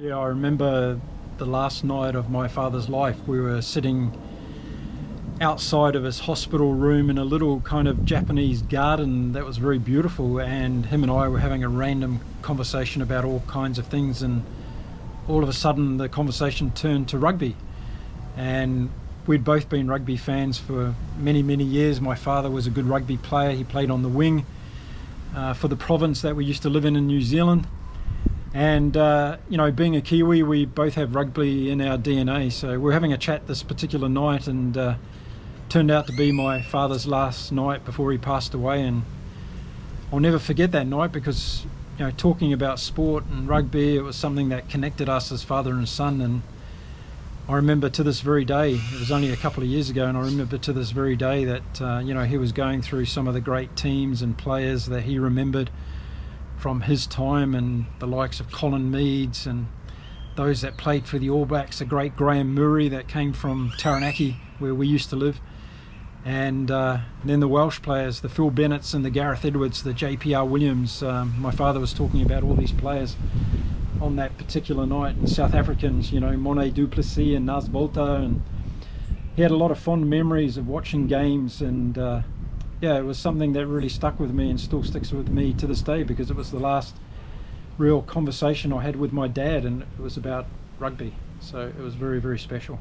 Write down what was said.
Yeah, I remember the last night of my father's life. We were sitting outside of his hospital room in a little kind of Japanese garden that was very beautiful, and him and I were having a random conversation about all kinds of things, and all of a sudden the conversation turned to rugby. And we'd both been rugby fans for many, many years. My father was a good rugby player. He played on the wing for the province that we used to live in New Zealand. And, being a Kiwi, we both have rugby in our DNA. So we're having a chat this particular night, and turned out to be my father's last night before he passed away. And I'll never forget that night because, talking about sport and rugby, it was something that connected us as father and son. And I remember to this very day, it was only a couple of years ago, and I remember to this very day that, he was going through some of the great teams and players that he remembered from his time, and the likes of Colin Meads and those that played for the All Blacks, the great Graham Murray that came from Taranaki, where we used to live, and then the Welsh players, the Phil Bennetts and the Gareth Edwards, the JPR Williams. My father was talking about all these players on that particular night, and South Africans, Monet Duplessis and Nas Volta, and he had a lot of fond memories of watching games, and it was something that really stuck with me and still sticks with me to this day, because it was the last real conversation I had with my dad, and it was about rugby. So it was very, very special.